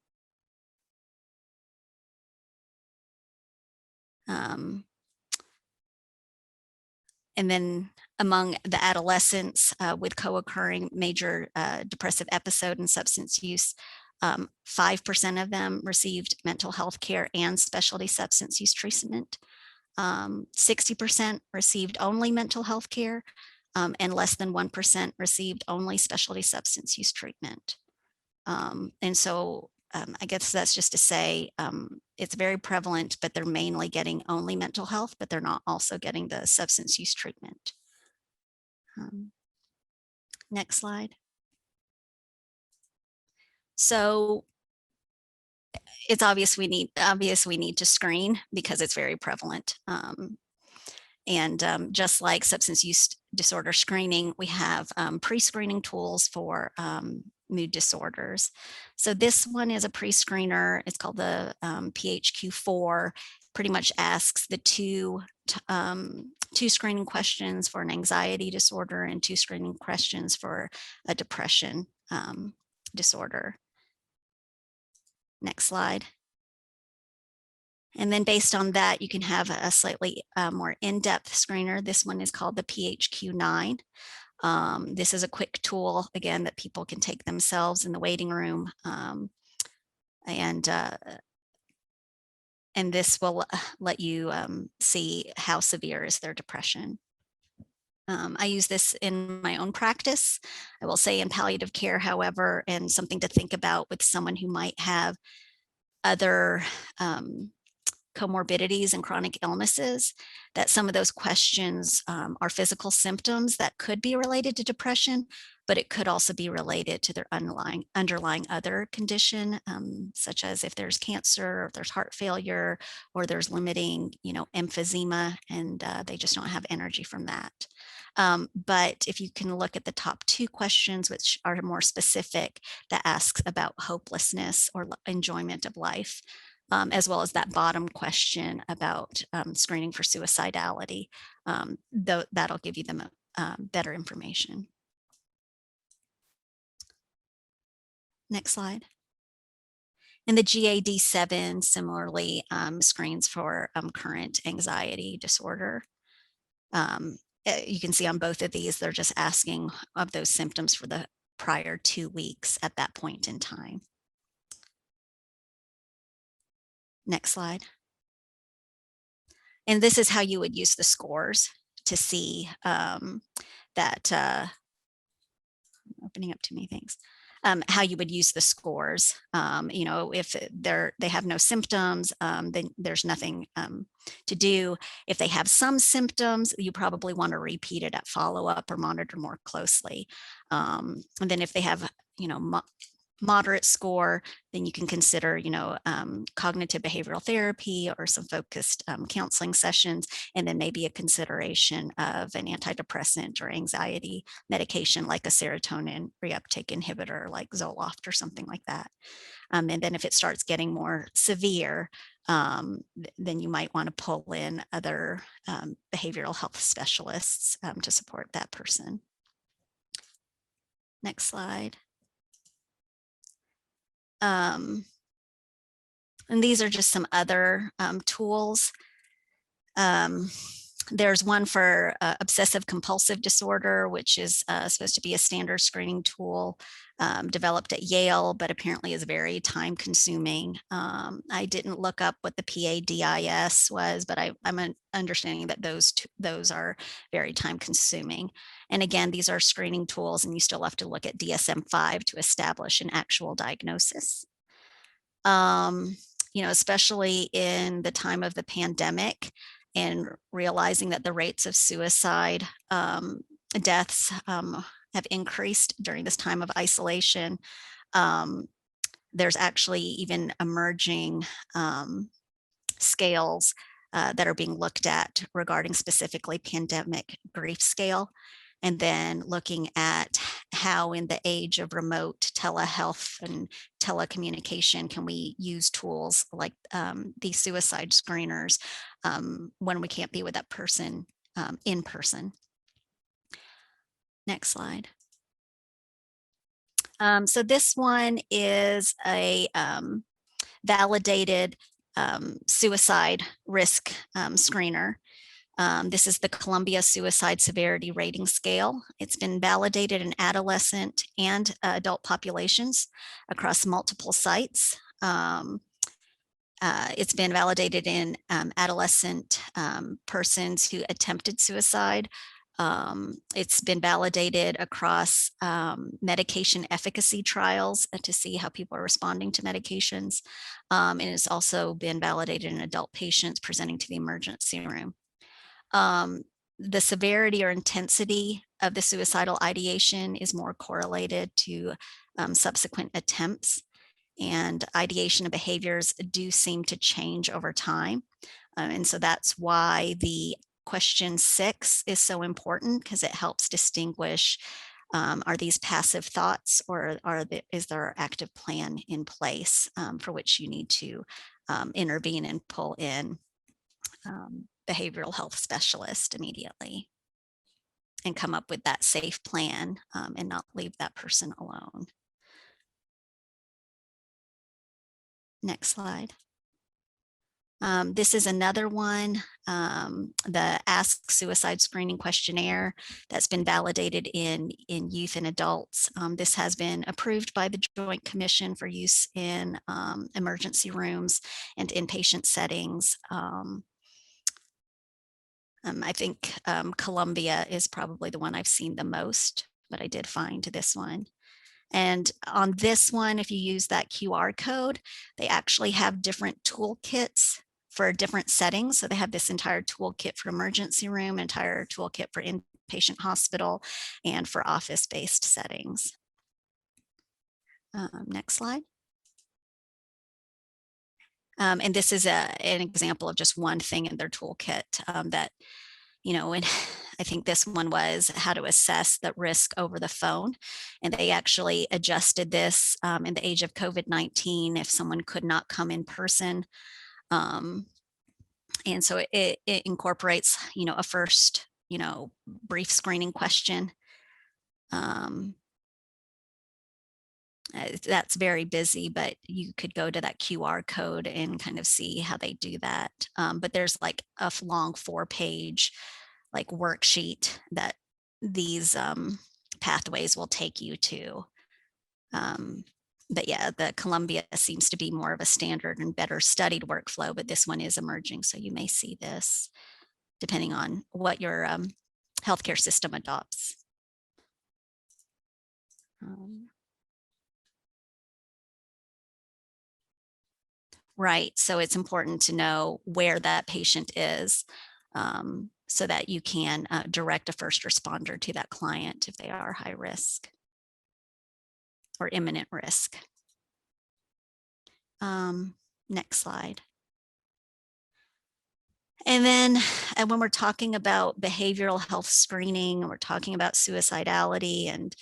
Speaker 2: And then among the adolescents with co-occurring major depressive episode and substance use, 5% of them received mental health care and specialty substance use treatment. 60% received only mental health care, and less than 1% received only specialty substance use treatment. And so I guess that's just to say it's very prevalent, but they're mainly getting only mental health, but they're not also getting the substance use treatment. Next slide. So it's obvious we need to screen because it's very prevalent. Just like substance use disorder screening, we have pre-screening tools for mood disorders. So this one is a pre-screener. It's called the PHQ-4. Pretty much asks the two screening questions for an anxiety disorder and 2 screening questions for a depression disorder. Next slide. And then based on that, you can have a slightly more in-depth screener. This one is called the PHQ-9. This is a quick tool, again, that people can take themselves in the waiting room. And this will let you see how severe is their depression. I use this in my own practice. I will say in palliative care, however, and something to think about with someone who might have other comorbidities and chronic illnesses, that some of those questions are physical symptoms that could be related to depression, but it could also be related to their underlying other condition, such as if there's cancer, or if there's heart failure, or there's limiting, emphysema, and they just don't have energy from that. But if you can look at the top 2 questions, which are more specific, that asks about hopelessness or enjoyment of life, as well as that bottom question about screening for suicidality, that'll give you them better information. Next slide. And the GAD-7 similarly screens for current anxiety disorder. you can see on both of these, they're just asking of those symptoms for the prior 2 weeks at that point in time. Next slide. And this is how you would use the scores to see that, opening up too many things, how you would use the scores. You know, if they have no symptoms, then there's nothing to do. If they have some symptoms, you probably want to repeat it at follow-up or monitor more closely. And then if they have, you know, moderate score, then you can consider, you know, cognitive behavioral therapy or some focused counseling sessions, and then maybe a consideration of an antidepressant or anxiety medication like a serotonin reuptake inhibitor like Zoloft or something like that. And then if it starts getting more severe, then you might want to pull in other behavioral health specialists to support that person. Next slide. And these are just some other tools. There's one for obsessive compulsive disorder, which is supposed to be a standard screening tool developed at Yale, but apparently is very time consuming. I didn't look up what the PADIS was, but I'm understanding that those are very time consuming. And again, these are screening tools, and you still have to look at DSM-5 to establish an actual diagnosis. You know, especially in the time of the pandemic and realizing that the rates of suicide deaths have increased during this time of isolation. There's actually even emerging scales that are being looked at regarding specifically pandemic grief scale, and then looking at how in the age of remote telehealth and telecommunication can we use tools like these suicide screeners when we can't be with that person in person. Next slide. So this one is a validated suicide risk screener. This is the Columbia Suicide Severity Rating Scale. It's been validated in adolescent and adult populations across multiple sites. It's been validated in adolescent persons who attempted suicide. It's been validated across medication efficacy trials to see how people are responding to medications. And it's also been validated in adult patients presenting to the emergency room. The severity or intensity of the suicidal ideation is more correlated to subsequent attempts, and ideation and behaviors do seem to change over time. And so that's why the question 6 is so important, because it helps distinguish, are these passive thoughts, or is there an active plan in place for which you need to intervene and pull in behavioral health specialist immediately and come up with that safe plan and not leave that person alone. Next slide. This is another one, the Ask Suicide Screening Questionnaire that's been validated in youth and adults. This has been approved by the Joint Commission for use in emergency rooms and inpatient settings. I think Columbia is probably the one I've seen the most, but I did find this one. And on this one, if you use that QR code, they actually have different toolkits for different settings. So they have this entire toolkit for emergency room, entire toolkit for inpatient hospital, and for office-based settings. Next slide. And this is an example of just one thing in their toolkit that, you know, and I think this one was how to assess the risk over the phone. And they actually adjusted this in the age of COVID-19 if someone could not come in person. And so it incorporates, you know, a first, you know, brief screening question. That's very busy, but you could go to that QR code and kind of see how they do that. But there's like a long 4-page like worksheet that these pathways will take you to. But yeah, the Columbia seems to be more of a standard and better studied workflow, but this one is emerging. So you may see this depending on what your healthcare system adopts. Right, so it's important to know where that patient is so that you can direct a first responder to that client if they are high risk or imminent risk. Next slide. And then when we're talking about behavioral health screening, we're talking about suicidality and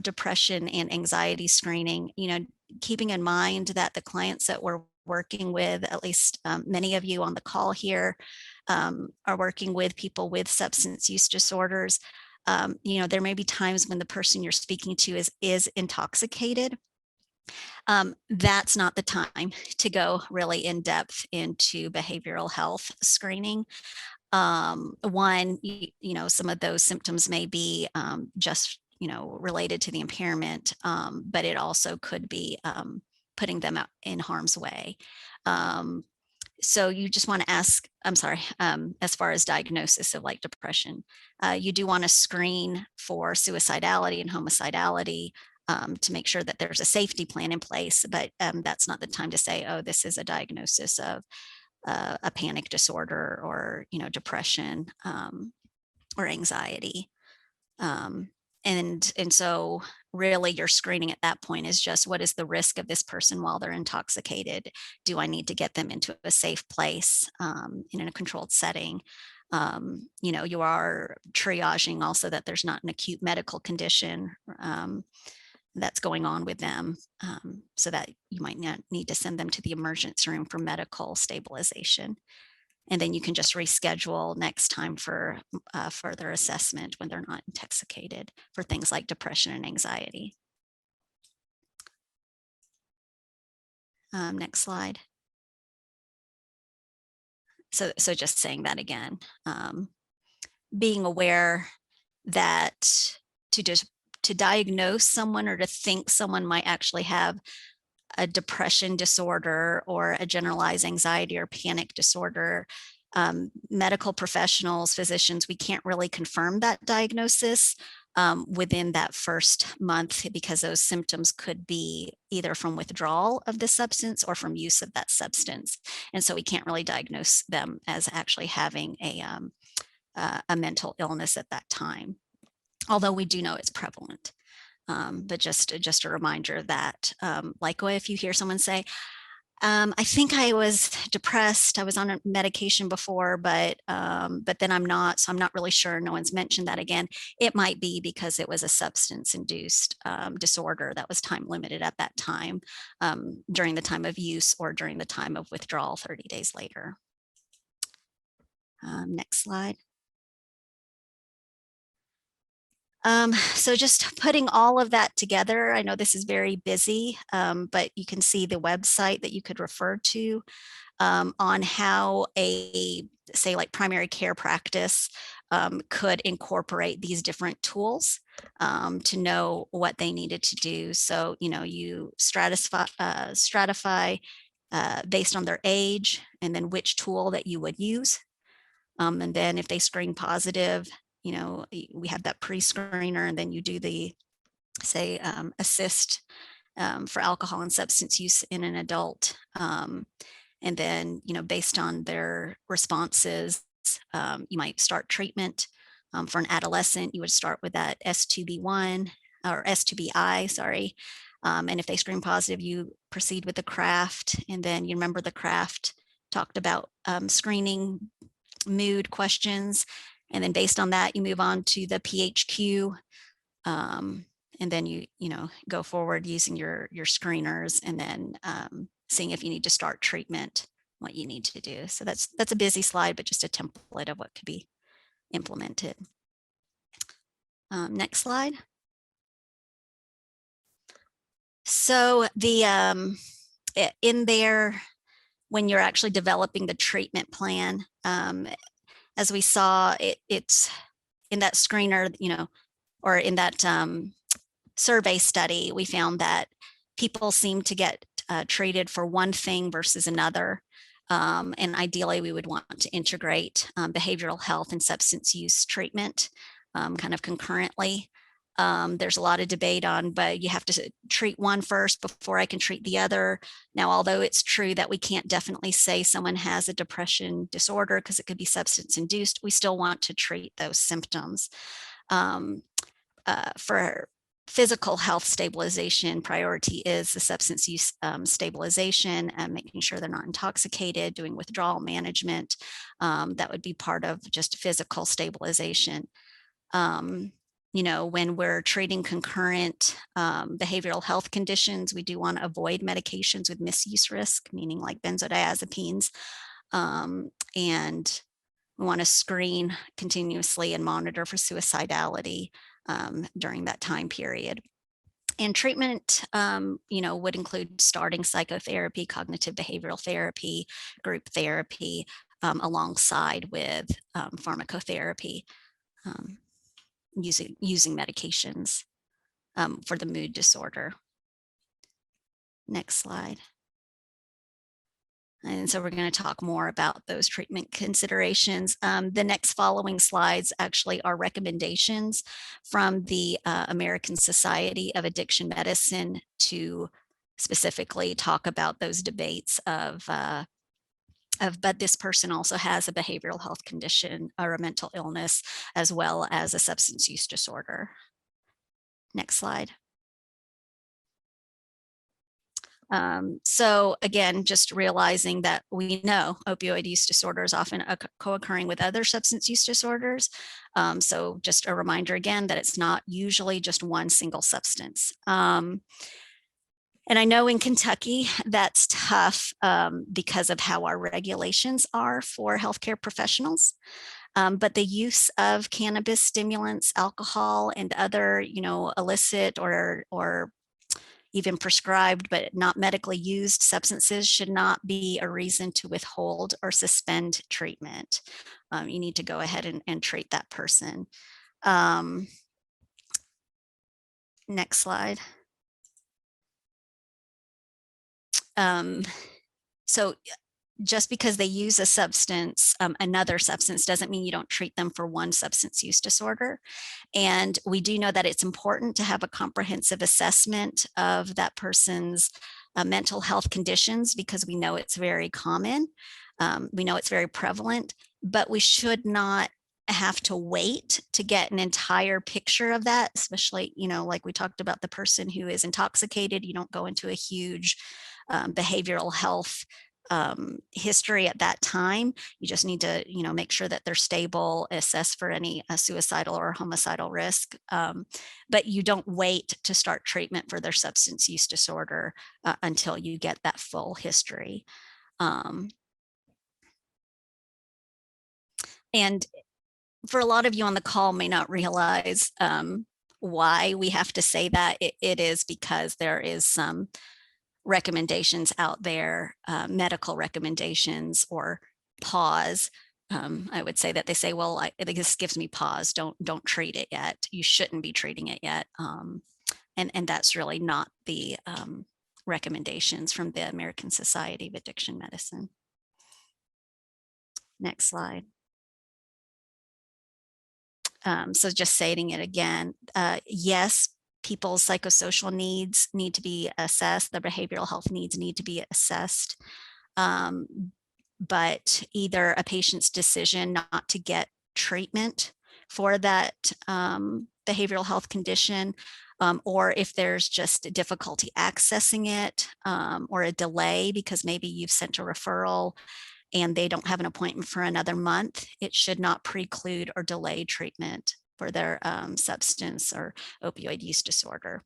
Speaker 2: depression and anxiety screening, keeping in mind that the clients that we're working with, at least many of you on the call here, are working with people with substance use disorders. There may be times when the person you're speaking to is intoxicated. That's not the time to go really in depth into behavioral health screening. One, some of those symptoms may be just, related to the impairment, but it also could be putting them out in harm's way. So you just want to ask, as far as diagnosis of like depression, you do want to screen for suicidality and homicidality to make sure that there's a safety plan in place, but that's not the time to say, oh, this is a diagnosis of a panic disorder or, depression or anxiety. And so really your screening at that point is just, what is the risk of this person while they're intoxicated? Do I need to get them into a safe place in a controlled setting? You are triaging also that there's not an acute medical condition that's going on with them, so that you might not need to send them to the emergency room for medical stabilization. And then you can just reschedule next time for further assessment when they're not intoxicated for things like depression and anxiety. Next slide. So just saying that again, being aware that to diagnose someone or to think someone might actually have a depression disorder or a generalized anxiety or panic disorder, medical professionals, physicians, we can't really confirm that diagnosis within that first month, because those symptoms could be either from withdrawal of the substance or from use of that substance. And so we can't really diagnose them as actually having a mental illness at that time, although we do know it's prevalent. But just a reminder that, like if you hear someone say, I think I was depressed, I was on a medication before, but then I'm not, so I'm not really sure. No one's mentioned that again. It might be because it was a substance-induced disorder that was time limited at that time, during the time of use or during the time of withdrawal 30 days later. Next slide. So just putting all of that together, I know this is very busy, but you can see the website that you could refer to on how say like primary care practice could incorporate these different tools to know what they needed to do. So, you stratify based on their age and then which tool that you would use. And then if they screen positive, we have that pre-screener, and then you do the, say, assist for alcohol and substance use in an adult. And then, based on their responses, you might start treatment. For an adolescent, you would start with that S2B1 or S2BI, sorry. And if they screen positive, you proceed with the CRAFT. And then you remember the CRAFT talked about screening mood questions. And then based on that, you move on to the PHQ. And then you go forward using your screeners, and then seeing if you need to start treatment, what you need to do. So that's a busy slide, but just a template of what could be implemented. Next slide. So the in there, when you're actually developing the treatment plan, as we saw, it's in that screener, or in that survey study, we found that people seem to get treated for one thing versus another. And ideally, we would want to integrate behavioral health and substance use treatment kind of concurrently. There's a lot of debate on, but you have to treat one first before I can treat the other. Now, although it's true that we can't definitely say someone has a depression disorder because it could be substance induced, we still want to treat those symptoms. For physical health stabilization, priority is the substance use stabilization and making sure they're not intoxicated, doing withdrawal management. That would be part of just physical stabilization. When we're treating concurrent behavioral health conditions, we do want to avoid medications with misuse risk, meaning like benzodiazepines. And we want to screen continuously and monitor for suicidality during that time period. And treatment, would include starting psychotherapy, cognitive behavioral therapy, group therapy, alongside with pharmacotherapy, using medications for the mood disorder. Next slide. And so we're going to talk more about those treatment considerations. The next following slides actually are recommendations from the American Society of Addiction Medicine to specifically talk about those debates of but this person also has a behavioral health condition or a mental illness, as well as a substance use disorder. Next slide. So again, just realizing that we know opioid use disorder is often co-occurring with other substance use disorders. So just a reminder again that it's not usually just one single substance. And I know in Kentucky that's tough because of how our regulations are for healthcare professionals. But the use of cannabis stimulants, alcohol, and other, illicit or even prescribed but not medically used substances should not be a reason to withhold or suspend treatment. You need to go ahead and treat that person. Next slide. So just because they use a substance, another substance, doesn't mean you don't treat them for one substance use disorder. And we do know that it's important to have a comprehensive assessment of that person's mental health conditions, because we know it's very common. We know it's very prevalent, but we should not have to wait to get an entire picture of that, especially, like we talked about the person who is intoxicated. You don't go into a huge behavioral health history at that time. You just need to, make sure that they're stable, assess for any suicidal or homicidal risk. But you don't wait to start treatment for their substance use disorder until you get that full history. And for a lot of you on the call may not realize why we have to say that. It is because there is some recommendations out there, medical recommendations or pause. I would say that they say, well, this gives me pause. Don't treat it yet. You shouldn't be treating it yet. And that's really not the recommendations from the American Society of Addiction Medicine. Next slide. So just stating it again, yes, people's psychosocial needs need to be assessed. Their behavioral health needs need to be assessed. But either a patient's decision not to get treatment for that behavioral health condition, or if there's just difficulty accessing it, or a delay because maybe you've sent a referral and they don't have an appointment for another month, it should not preclude or delay treatment for their substance or opioid use disorder.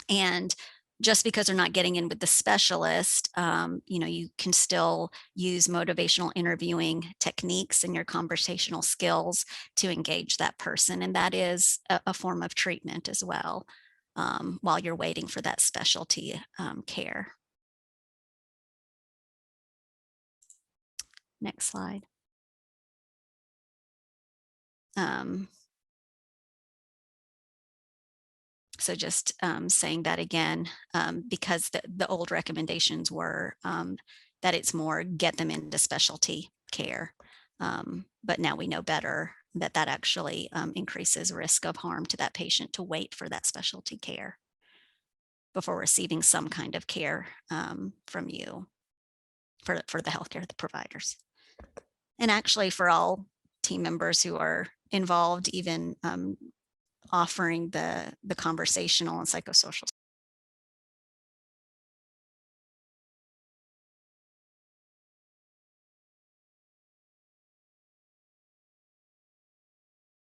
Speaker 2: And just because they're not getting in with the specialist, you can still use motivational interviewing techniques and your conversational skills to engage that person. And that is a form of treatment as well, while you're waiting for that specialty care. Next slide. So just saying that again, because the old recommendations were that it's more get them into specialty care. But now we know better that that actually increases risk of harm to that patient to wait for that specialty care before receiving some kind of care from you for the healthcare providers. And actually for all team members who are involved, even offering the conversational and psychosocial